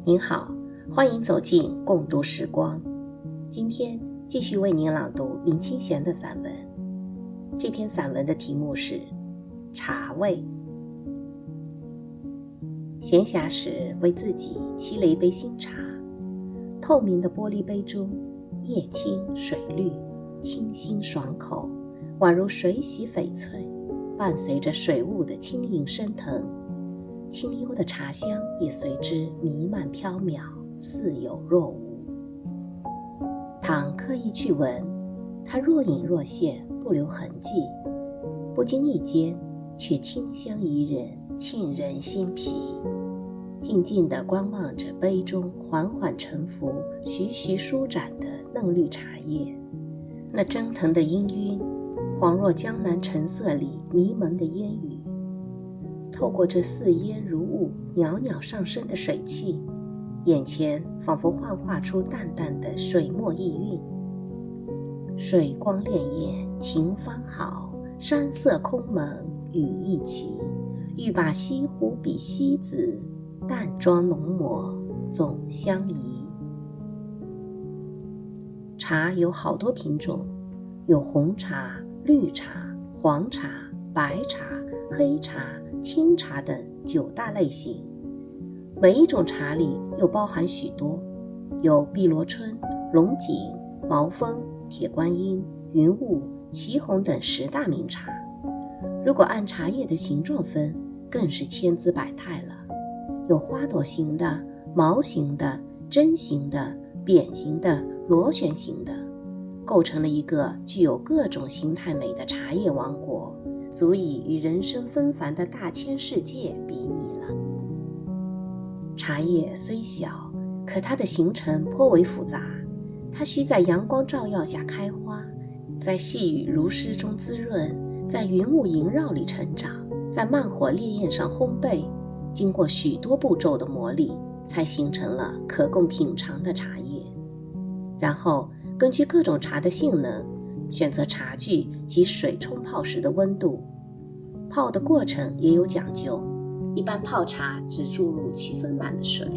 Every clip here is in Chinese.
您好，欢迎走进共读时光。今天继续为您朗读林清玄的散文。这篇散文的题目是茶味。闲暇时为自己沏了一杯新茶，透明的玻璃杯中，叶青水绿，清新爽口，宛如水洗翡翠，伴随着水雾的轻盈升腾，清幽的茶香也随之弥漫飘渺，似有若无。倘刻意去闻，它若隐若现，不留痕迹，不经意间却清香宜人，沁人心脾。静静地观望着杯中缓缓沉浮、徐徐舒展的嫩绿茶叶，那蒸腾的氤氲，恍若江南晨色里迷蒙的烟雨。透过这似烟如雾、袅袅上升的水汽，眼前仿佛幻化出淡淡的水墨意韵。水光潋滟晴方好，山色空蒙雨亦奇。欲把西湖比西子，淡妆浓抹总相宜。茶有好多品种，有红茶、绿茶、黄茶、白茶、黑茶、清茶等9大类型。每一种茶里又包含许多，有碧螺春、龙井、毛峰、铁观音、云雾、祁红等10大名茶。如果按茶叶的形状分，更是千姿百态了，有花朵形的、毛形的、针形的、扁形的、螺旋形的，构成了一个具有各种形态美的茶叶王国，足以与人生纷繁的大千世界比拟了。茶叶虽小，可它的形成颇为复杂，它需在阳光照耀下开花，在细雨如诗中滋润，在云雾萦绕里成长，在慢火烈焰上烘焙，经过许多步骤的磨砺，才形成了可供品尝的茶叶。然后根据各种茶的性能，选择茶具及水冲泡时的温度。泡的过程也有讲究，一般泡茶只注入7分满的水，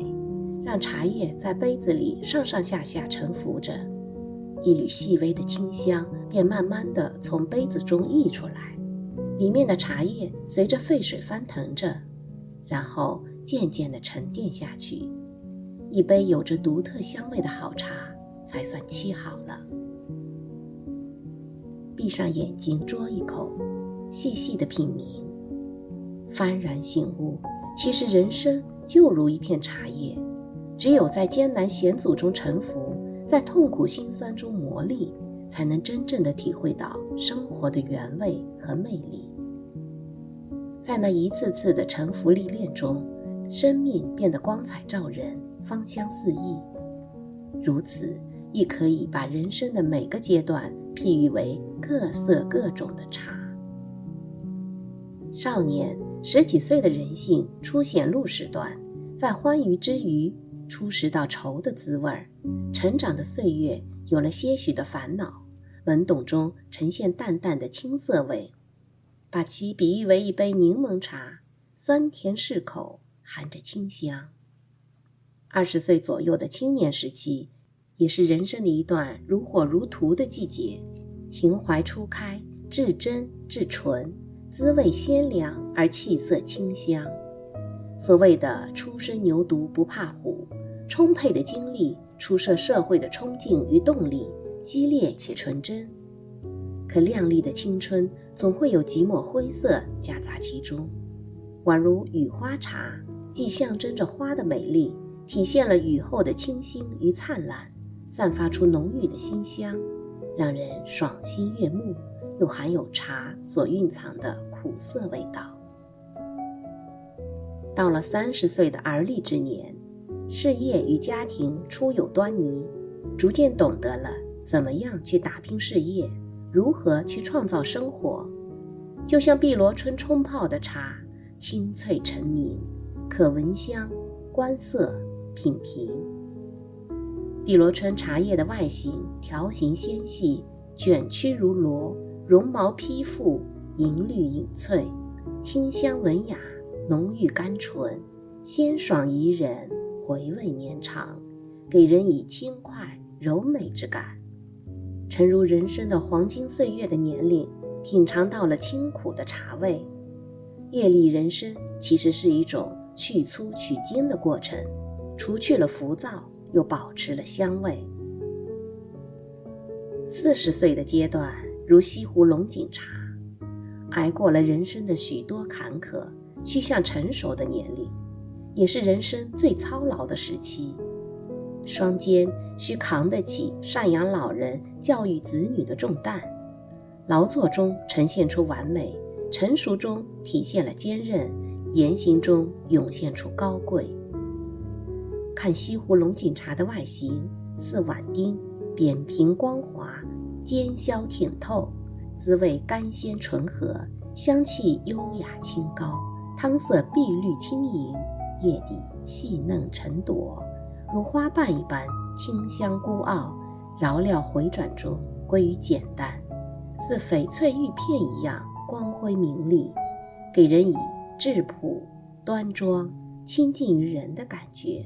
让茶叶在杯子里上上下下沉浮着，一缕细微的清香便慢慢地从杯子中溢出来，里面的茶叶随着沸水翻腾着，然后渐渐地沉淀下去。一杯有着独特香味的好茶才算沏好了。闭上眼睛啜一口，细细地品茗，幡然醒悟，其实人生就如一片茶叶，只有在艰难险阻中沉浮，在痛苦辛酸中磨砺，才能真正地体会到生活的原味和魅力。在那一次次的沉浮历练中，生命变得光彩照人，芳香四溢。如此，亦可以把人生的每个阶段譬喻为各色各种的茶。少年10几岁的人性初显露时段，在欢愉之余初识到愁的滋味，成长的岁月有了些许的烦恼，懵懂中呈现淡淡的青涩味，把其比喻为一杯柠檬茶，酸甜适口，含着清香。20岁左右的青年时期，也是人生的一段如火如荼的季节，情怀初开，至真至纯，滋味鲜凉而气色清香。所谓的初生牛犊不怕虎，充沛的精力，初涉社会的冲劲与动力，激烈且纯真。可亮丽的青春总会有几抹灰色夹杂其中，宛如雨花茶，既象征着花的美丽，体现了雨后的清新与灿烂，散发出浓郁的馨香，让人爽心悦目，又含有茶所蕴藏的苦涩味道。到了30岁的而立之年，事业与家庭初有端倪，逐渐懂得了怎么样去打拼事业，如何去创造生活。就像碧螺春冲泡的茶，清脆澄明，可闻香、观色、品评。碧螺春茶叶的外形条形纤细，卷曲如螺，绒毛披覆，银绿隐翠，清香文雅，浓郁甘醇，鲜爽宜人，回味绵长，给人以轻快柔美之感。诚如人生的黄金岁月的年龄，品尝到了清苦的茶味。阅历人生其实是一种去粗取精的过程，除去了浮躁，又保持了香味。40岁的阶段如西湖龙井茶，挨过了人生的许多坎坷，趋向成熟的年龄，也是人生最操劳的时期。双肩需扛得起赡养老人、教育子女的重担，劳作中呈现出完美，成熟中体现了坚韧，言行中涌现出高贵。看西湖龙井茶的外形，似碗丁，扁平光滑，尖削挺透，滋味甘鲜醇和，香气优雅清高，汤色碧绿轻盈，叶底细嫩沉朵，如花瓣一般清香孤傲，饶料回转中归于简单，似翡翠玉片一样光辉明丽，给人以质朴、端庄、亲近于人的感觉。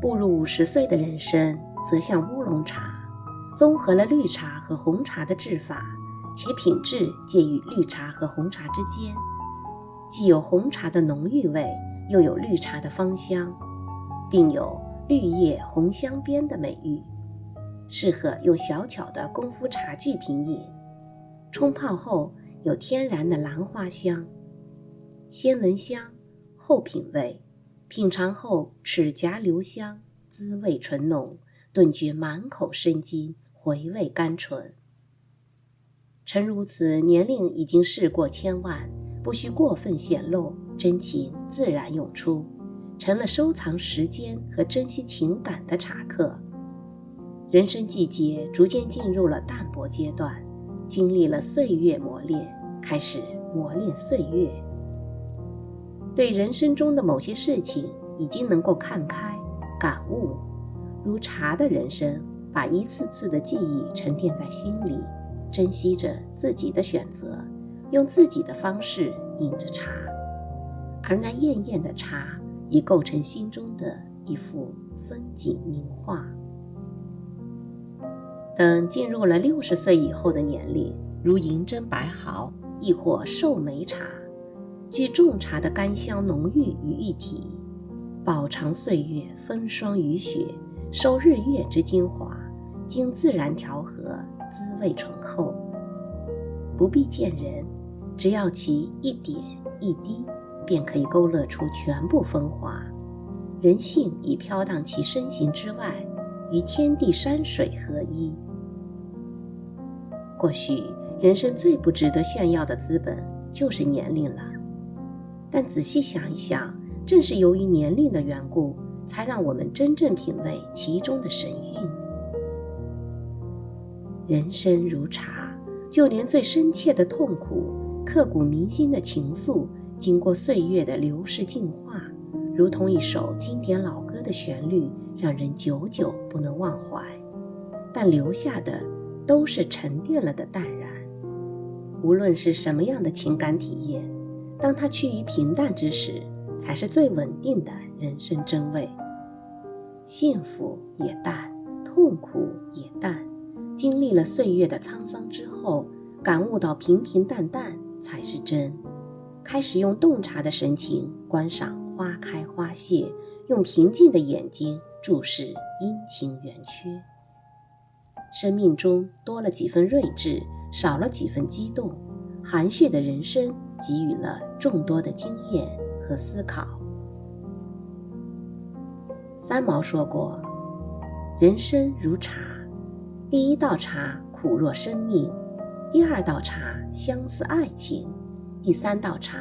步入50岁的人生，则像乌龙茶，综合了绿茶和红茶的制法，且品质介于绿茶和红茶之间，既有红茶的浓郁味，又有绿茶的芳香，并有绿叶红镶边的美誉，适合用小巧的功夫茶具品饮。冲泡后有天然的兰花香，先闻香后品味，品尝后齿颊留香，滋味醇浓，顿觉满口生津，回味甘醇。诚如此，年龄已经事过千万，不需过分显露，真情自然涌出，成了收藏时间和珍惜情感的茶客。人生季节逐渐进入了淡泊阶段，经历了岁月磨练，开始磨练岁月。对人生中的某些事情已经能够看开感悟，如茶的人生，把一次次的记忆沉淀在心里，珍惜着自己的选择，用自己的方式饮着茶，而那艳艳的茶已构成心中的一幅风景名画。等进入了60岁以后的年龄，如银针白毫，亦或寿眉茶，聚种茶的甘香浓郁于一体，饱尝岁月风霜雨雪，收日月之精华，经自然调和，滋味醇厚。不必见人，只要其一点一滴，便可以勾勒出全部风华。人性已飘荡其身形之外，与天地山水合一。或许人生最不值得炫耀的资本就是年龄了，但仔细想一想，正是由于年龄的缘故，才让我们真正品味其中的神韵。人生如茶，就连最深切的痛苦、刻骨铭心的情愫，经过岁月的流逝净化，如同一首经典老歌的旋律，让人久久不能忘怀，但留下的都是沉淀了的淡然。无论是什么样的情感体验，当它趋于平淡之时，才是最稳定的人生真味。幸福也淡，痛苦也淡，经历了岁月的沧桑之后，感悟到平平淡淡才是真。开始用洞察的神情观赏花开花谢，用平静的眼睛注视阴晴圆缺。生命中多了几分睿智，少了几分激动，含蓄的人生给予了众多的经验和思考。三毛说过，人生如茶，第一道茶苦若生命，第二道茶香似爱情，第三道茶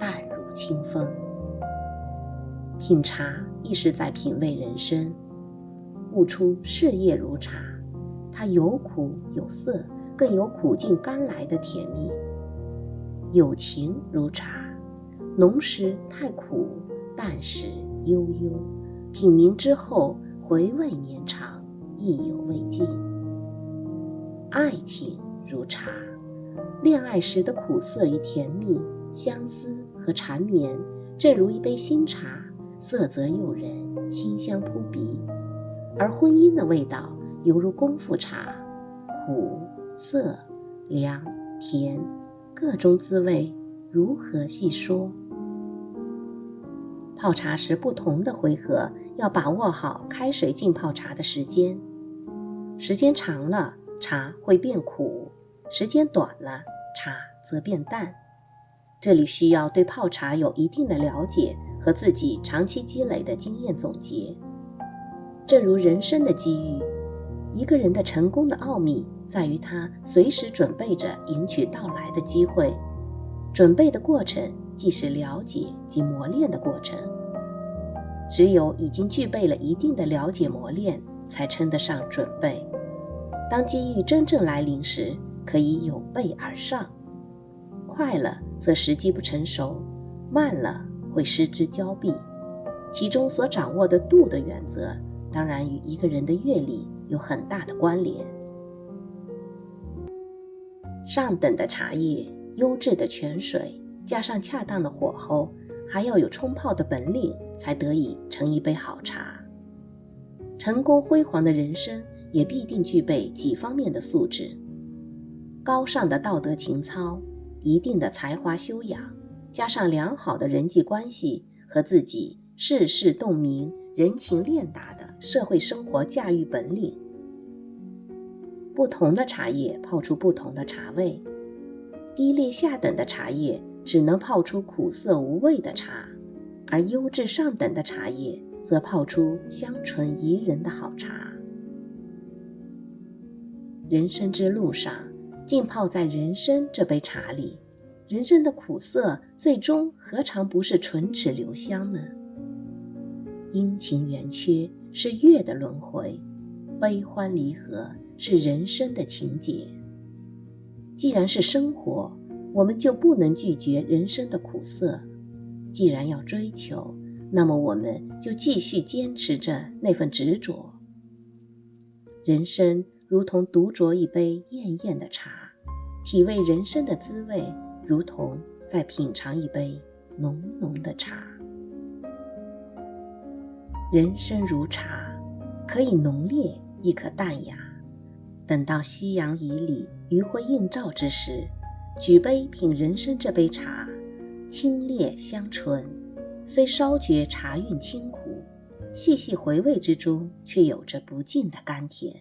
淡如清风。品茶亦是在品味人生，悟出事业如茶，它有苦有涩，更有苦尽甘来的甜蜜。有情如茶，浓时太苦，淡时悠悠，品茗之后回味绵长，意犹未尽。爱情如茶，恋爱时的苦涩与甜蜜，相思和缠绵，正如一杯新茶，色泽诱人，馨香扑鼻；而婚姻的味道犹如功夫茶，苦、涩、凉、甜，各种滋味如何细说？泡茶时不同的回合要把握好开水浸泡茶的时间，时间长了茶会变苦，时间短了茶则变淡。这里需要对泡茶有一定的了解和自己长期积累的经验总结。正如人生的机遇，一个人的成功的奥秘在于他随时准备着迎娶到来的机会，准备的过程既是了解及磨练的过程。只有已经具备了一定的了解磨练，才称得上准备。当机遇真正来临时，可以有备而上。快了则时机不成熟，慢了会失之交臂。其中所掌握的度的原则，当然与一个人的阅历有很大的关联。上等的茶叶，优质的泉水，加上恰当的火候，还要有冲泡的本领，才得以成一杯好茶。成功辉煌的人生也必定具备几方面的素质：高尚的道德情操，一定的才华修养，加上良好的人际关系和自己世事洞明、人情练达的社会生活驾驭本领。不同的茶叶泡出不同的茶味，低劣下等的茶叶只能泡出苦涩无味的茶，而优质上等的茶叶则泡出香醇宜人的好茶。人生之路上，浸泡在人生这杯茶里，人生的苦涩最终何尝不是唇齿留香呢？阴晴圆缺是月的轮回，悲欢离合是人生的情节。既然是生活，我们就不能拒绝人生的苦涩。既然要追求，那么我们就继续坚持着那份执着。人生如同独酌一杯艳艳的茶，体味人生的滋味，如同在品尝一杯浓浓的茶。人生如茶，可以浓烈，亦可淡雅。等到夕阳已里，余晖映照之时，举杯品人生这杯茶，清冽香醇，虽稍觉茶韵清苦，细细回味之中，却有着不尽的甘甜。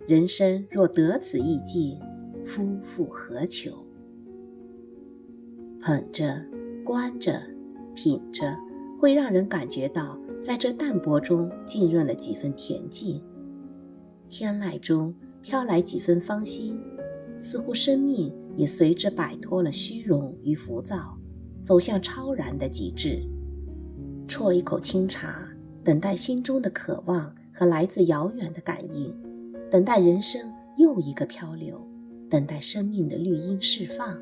人生若得此意境，夫复何求？捧着、观着、品着，会让人感觉到在这淡泊中浸润了几分恬静，天籁中飘来几分芳心，似乎生命也随之摆脱了虚荣与浮躁，走向超然的极致。啜一口清茶，等待心中的渴望和来自遥远的感应，等待人生又一个漂流，等待生命的绿荫释放。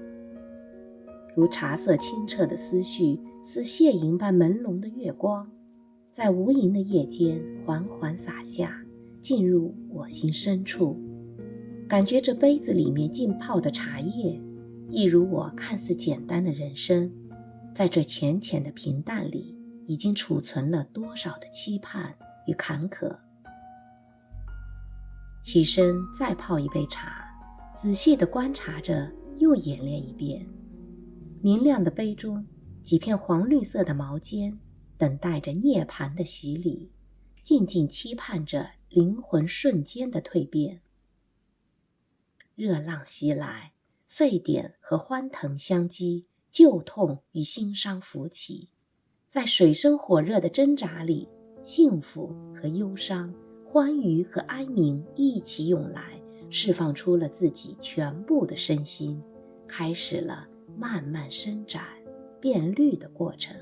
如茶色清澈的思绪，似泻银般朦胧的月光，在无垠的夜间缓缓洒下，进入我心深处。感觉这杯子里面浸泡的茶叶，一如我看似简单的人生，在这浅浅的平淡里，已经储存了多少的期盼与坎坷。起身再泡一杯茶，仔细地观察着，又演练一遍。明亮的杯中，几片黄绿色的毛尖，等待着涅槃的洗礼，静静期盼着灵魂瞬间的蜕变。热浪袭来，沸点和欢腾相击，旧痛与新伤浮起，在水深火热的挣扎里，幸福和忧伤，欢愉和哀鸣一起涌来，释放出了自己全部的身心，开始了慢慢伸展变绿的过程。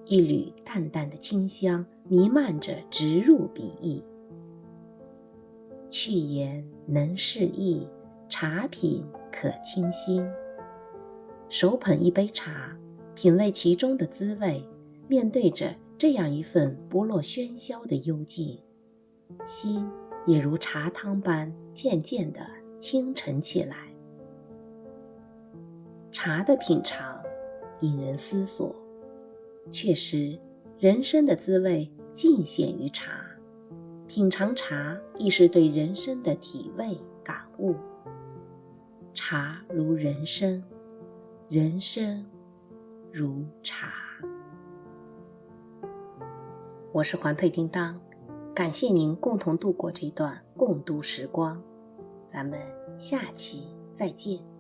一缕淡淡的清香弥漫着，直入鼻翼。去言能释意，茶品可清心。手捧一杯茶，品味其中的滋味，面对着这样一份不落喧嚣的幽静，心也如茶汤般渐渐地清沉起来。茶的品尝引人思索，确实，人生的滋味尽显于茶，品尝茶亦是对人生的体味感悟。茶如人生，人生如茶。我是环佩叮当，感谢您共同度过这段共读时光，咱们下期再见。